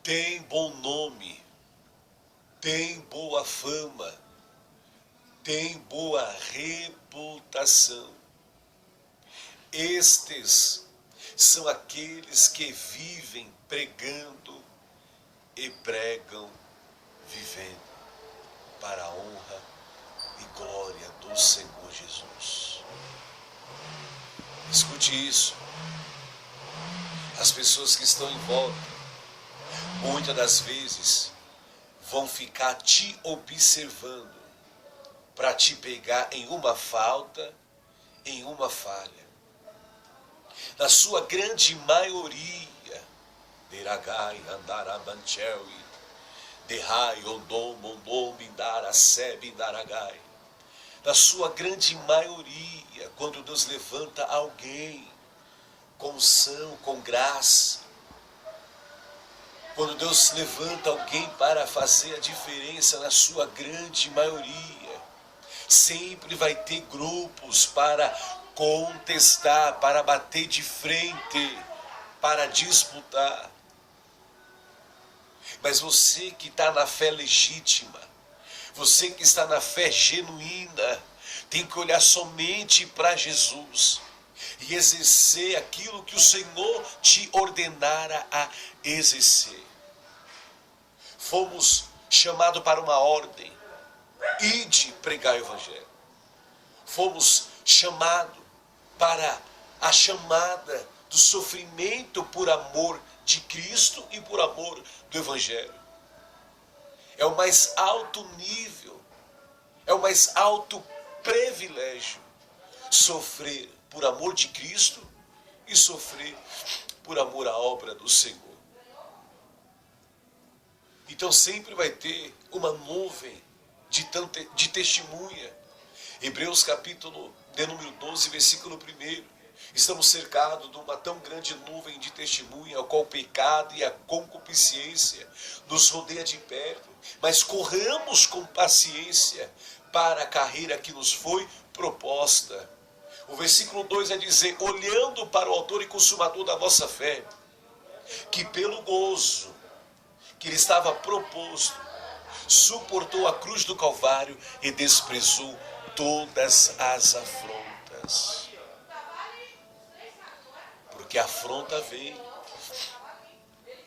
tem bom nome, tem boa fama, tem boa reputação. Estes são aqueles que vivem pregando e pregam vivendo para a honra e glória do Senhor Jesus. Escute isso. As pessoas que estão em volta, muitas das vezes, vão ficar te observando para te pegar em uma falta, em uma falha. Na sua grande maioria, deragai andarabanchewi, derrai ondom ondom bindaracé bindaragai. Na sua grande maioria, quando Deus levanta alguém com unção, com graça, quando Deus levanta alguém para fazer a diferença, na sua grande maioria, sempre vai ter grupos para contestar, para bater de frente, para disputar. Mas você que está na fé legítima, você que está na fé genuína, tem que olhar somente para Jesus e exercer aquilo que o Senhor te ordenara a exercer. Fomos chamados para uma ordem: ide pregar o Evangelho. Fomos chamados para a chamada do sofrimento por amor de Cristo e por amor do Evangelho. É o mais alto nível, é o mais alto privilégio sofrer por amor de Cristo e sofrer por amor à obra do Senhor. Então sempre vai ter uma nuvem de testemunha. Hebreus capítulo de número 12, versículo 1. Estamos cercados de uma tão grande nuvem de testemunha, ao qual o pecado e a concupiscência nos rodeia de perto. Mas corramos com paciência para a carreira que nos foi proposta. O versículo 2 é dizer: olhando para o autor e consumador da vossa fé, que pelo gozo que lhe estava proposto, suportou a cruz do Calvário e desprezou todas as afrontas. Porque a afronta vem.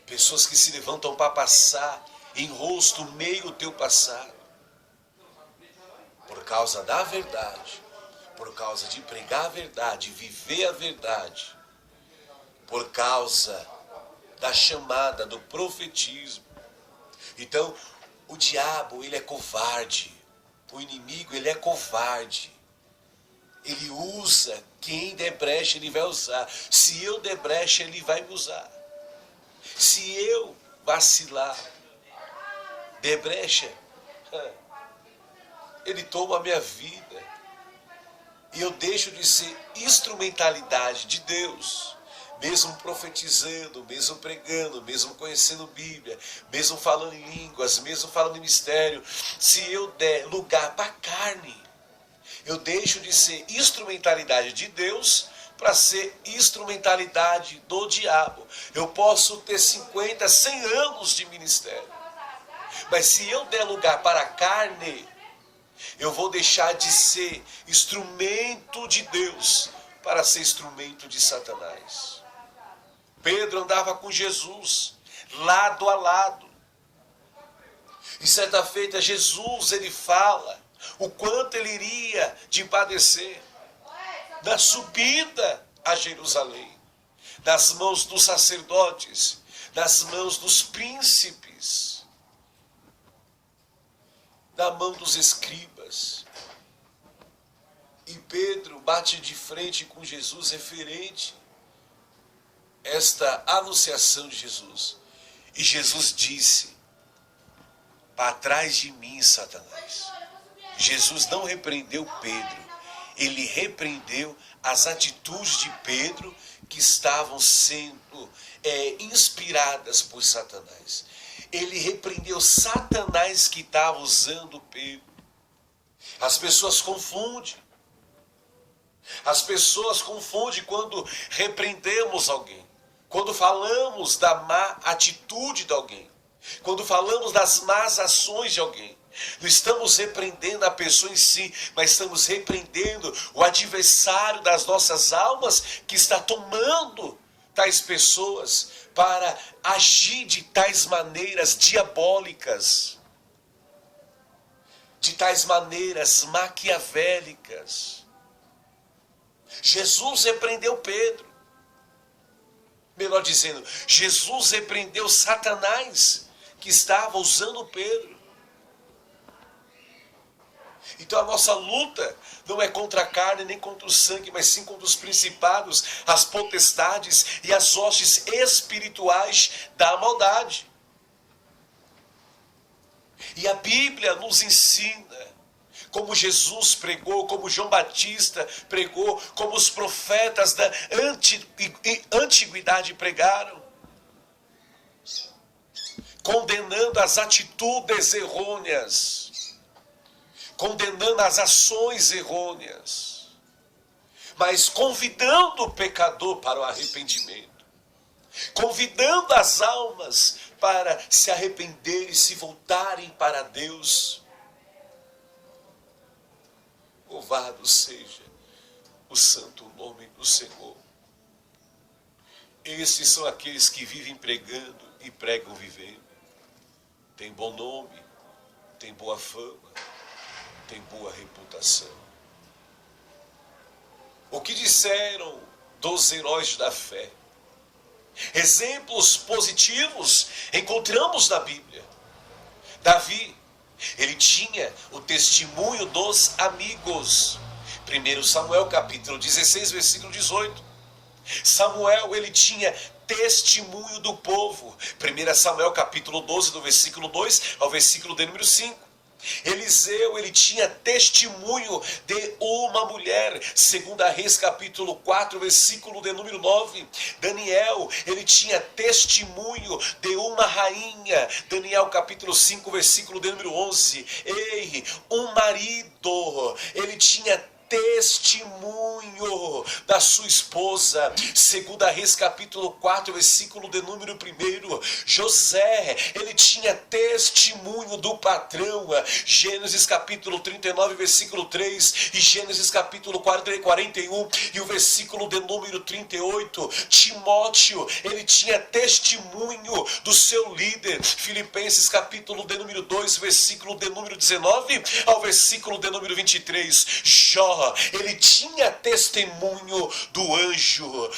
Pessoas que se levantam para passar em rosto meio o teu passado. Por causa da verdade. Por causa de pregar a verdade, viver a verdade. Por causa da chamada, do profetismo. Então, o diabo, ele é covarde. O inimigo, ele é covarde. Ele usa quem der brecha, ele vai usar. Se eu der brecha, ele vai me usar. Se eu vacilar, der brecha, ele toma a minha vida. E eu deixo de ser instrumentalidade de Deus. Mesmo profetizando, mesmo pregando, mesmo conhecendo Bíblia, mesmo falando em línguas, mesmo falando em mistério. Se eu der lugar para a carne, eu deixo de ser instrumentalidade de Deus para ser instrumentalidade do diabo. Eu posso ter 50, 100 anos de ministério. Mas se eu der lugar para a carne, eu vou deixar de ser instrumento de Deus para ser instrumento de Satanás. Pedro andava com Jesus, lado a lado. E certa feita Jesus, ele fala o quanto ele iria de padecer na subida a Jerusalém, nas mãos dos sacerdotes, nas mãos dos príncipes, na mão dos escribas. E Pedro bate de frente com Jesus referente a esta anunciação de Jesus. E Jesus disse: para trás de mim, Satanás. Jesus não repreendeu Pedro, ele repreendeu as atitudes de Pedro que estavam sendo inspiradas por Satanás. Ele repreendeu Satanás que estava usando Pedro. As pessoas confundem. As pessoas confundem quando repreendemos alguém. quando falamos da má atitude de alguém, quando falamos das más ações de alguém, não estamos repreendendo a pessoa em si, mas estamos repreendendo o adversário das nossas almas que está tomando tais pessoas para agir de tais maneiras diabólicas, de tais maneiras maquiavélicas. Jesus repreendeu Pedro. Melhor dizendo, Jesus repreendeu Satanás, que estava usando Pedro. Então a nossa luta não é contra a carne nem contra o sangue, mas sim contra os principados, as potestades e as hostes espirituais da maldade. E a Bíblia nos ensina, como Jesus pregou, como João Batista pregou, como os profetas da antiguidade pregaram, condenando as atitudes errôneas, condenando as ações errôneas, mas convidando o pecador para o arrependimento, convidando as almas para se arrependerem e se voltarem para Deus. Louvado seja o santo nome do Senhor. Esses são aqueles que vivem pregando e pregam vivendo. Tem bom nome, tem boa fama, tem boa reputação. O que disseram dos heróis da fé? Exemplos positivos encontramos na Bíblia. Davi, ele tinha o testemunho dos amigos. 1 Samuel capítulo 16, versículo 18. Samuel, ele tinha testemunho do povo. 1 Samuel capítulo 12, do versículo 2 ao versículo de número 5. Eliseu, ele tinha testemunho de uma mulher, 2 Reis capítulo 4, versículo de número 9. Daniel, ele tinha testemunho de uma rainha, Daniel capítulo 5, versículo de número 11. Ei, um marido, ele tinha testemunho da sua esposa, 2 Reis capítulo 4, versículo de número 1. José, ele tinha testemunho do patrão, Gênesis capítulo 39, versículo 3, e Gênesis capítulo 41 e o versículo de número 38. Timóteo, ele tinha testemunho do seu líder, Filipenses capítulo de número 2, versículo de número 19 ao versículo de número 23. Jó, ele tinha testemunho do anjo.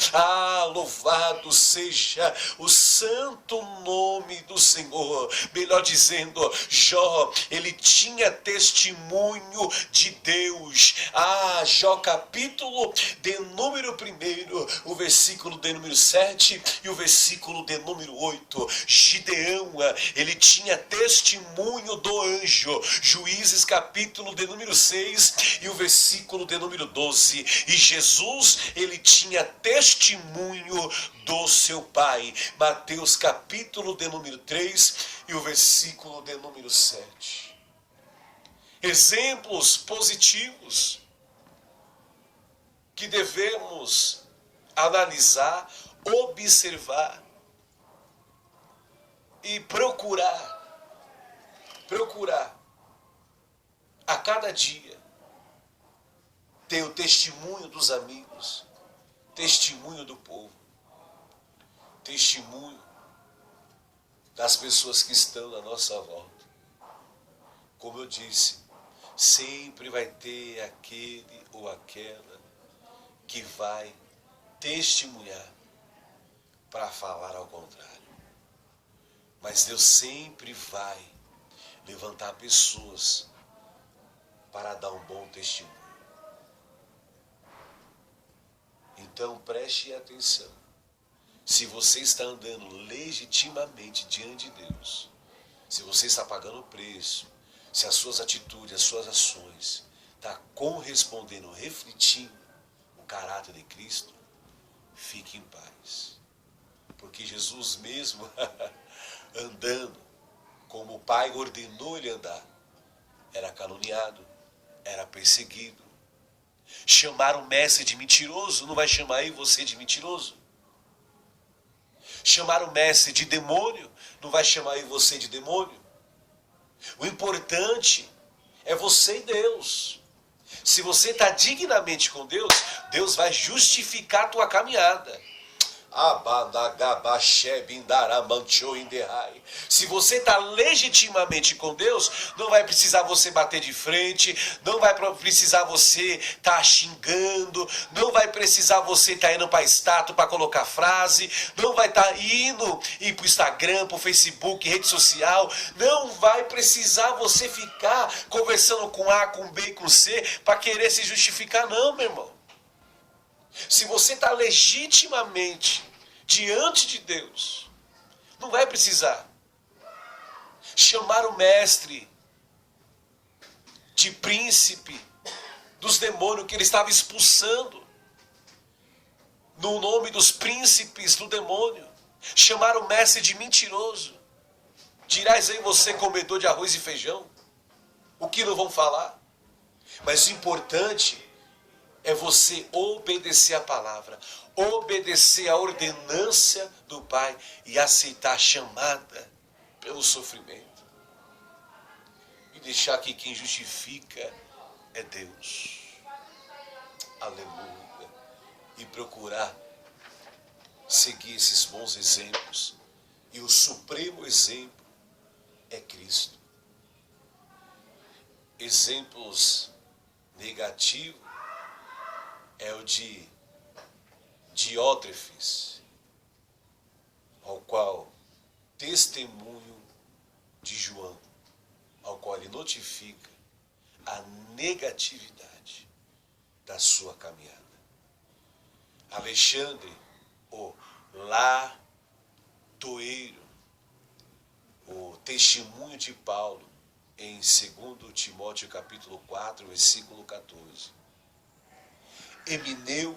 Louvado seja o santo nome do Senhor. Melhor dizendo, Jó, ele tinha testemunho de Deus. Jó capítulo de número 1, o versículo de número 7 e o versículo de número 8. Gideão, ele tinha testemunho do anjo. Juízes capítulo de número 6 e o versículo de número 12. E Jesus, ele tinha testemunho do seu Pai. Mateus capítulo de número 3 e o versículo de número 7. Exemplos positivos que devemos analisar, observar e procurar a cada dia ter o testemunho dos amigos, testemunho do povo, testemunho das pessoas que estão na nossa volta. Como eu disse, sempre vai ter aquele ou aquela que vai testemunhar para falar ao contrário. Mas Deus sempre vai levantar pessoas para dar um bom testemunho. Então preste atenção. Se você está andando legitimamente diante de Deus, se você está pagando o preço, se as suas atitudes, as suas ações estão correspondendo, refletindo o caráter de Cristo, fique em paz. Porque Jesus mesmo, andando como o Pai ordenou ele andar, era caluniado, era perseguido. Chamaram o mestre de mentiroso, não vai chamar aí você de mentiroso? Chamar o mestre de demônio não vai chamar eu e você de demônio. O importante é você e Deus. Se você está dignamente com Deus, Deus vai justificar a tua caminhada. Se você está legitimamente com Deus, não vai precisar você bater de frente, não vai precisar você estar xingando, não vai precisar você estar indo para a estátua para colocar frase, não vai estar indo para o Instagram, para o Facebook, rede social, não vai precisar você ficar conversando com A, com B e com C para querer se justificar, não, meu irmão. Se você está legitimamente diante de Deus, não vai precisar chamar o mestre de príncipe dos demônios que ele estava expulsando, no nome dos príncipes do demônio. Chamar o mestre de mentiroso. Dirás aí você, comedor de arroz e feijão, o que não vão falar? Mas o importante é você obedecer a palavra, obedecer a ordenância do Pai e aceitar a chamada pelo sofrimento. E deixar que quem justifica é Deus. Aleluia. E procurar seguir esses bons exemplos. E o supremo exemplo é Cristo. Exemplos negativos é o de Diótrefes, ao qual testemunho de João, ao qual ele notifica a negatividade da sua caminhada. Alexandre, o latoeiro, o testemunho de Paulo em 2 Timóteo capítulo 4, versículo 14. Emineu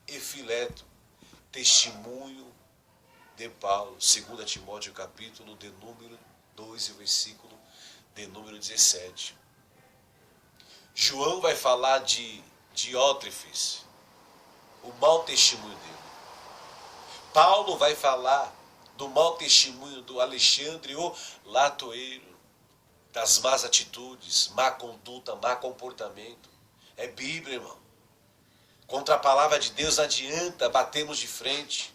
e Fileto, testemunho de Paulo, 2 Timóteo capítulo de número 2 e versículo de número 17. João vai falar de Diótrefes, o mau testemunho dele. Paulo vai falar do mau testemunho do Alexandre, o latoeiro, das más atitudes, má conduta, má comportamento. É Bíblia, irmão. Contra a palavra de Deus não adianta batermos de frente.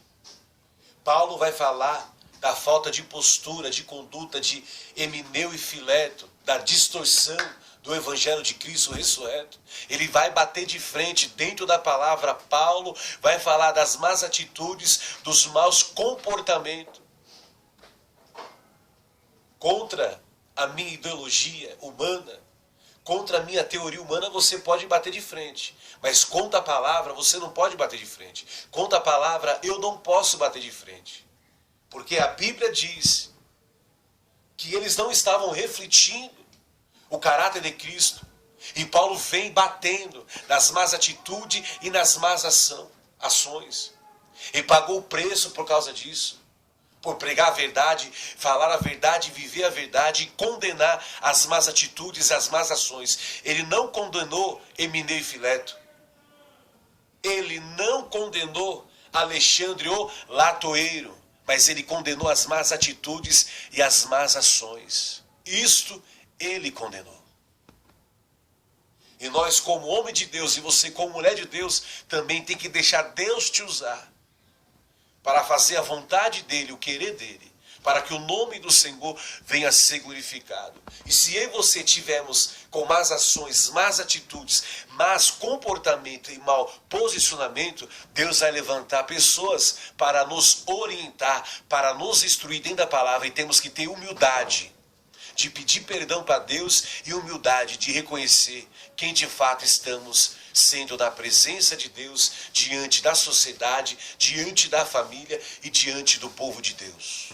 Paulo vai falar da falta de postura, de conduta de Emineu e Fileto, da distorção do Evangelho de Cristo ressurreto. Ele vai bater de frente dentro da palavra. Paulo vai falar das más atitudes, dos maus comportamentos. Contra a minha ideologia humana, contra a minha teoria humana, você pode bater de frente. Mas contra a palavra, você não pode bater de frente. Contra a palavra, eu não posso bater de frente. Porque a Bíblia diz que eles não estavam refletindo o caráter de Cristo. E Paulo vem batendo nas más atitudes e nas más ações. E pagou o preço por causa disso. Por pregar a verdade, falar a verdade, viver a verdade e condenar as más atitudes, as más ações. Ele não condenou Emineu e Fileto. Ele não condenou Alexandre, o latoeiro. Mas ele condenou as más atitudes e as más ações. Isto ele condenou. E nós, como homem de Deus, e você como mulher de Deus, também tem que deixar Deus te usar para fazer a vontade dele, o querer dele, para que o nome do Senhor venha a ser glorificado. E se eu e você tivermos com más ações, más atitudes, más comportamento e mau posicionamento, Deus vai levantar pessoas para nos orientar, para nos instruir dentro da palavra, e temos que ter humildade de pedir perdão para Deus e humildade de reconhecer quem de fato estamos sendo na presença de Deus, diante da sociedade, diante da família e diante do povo de Deus.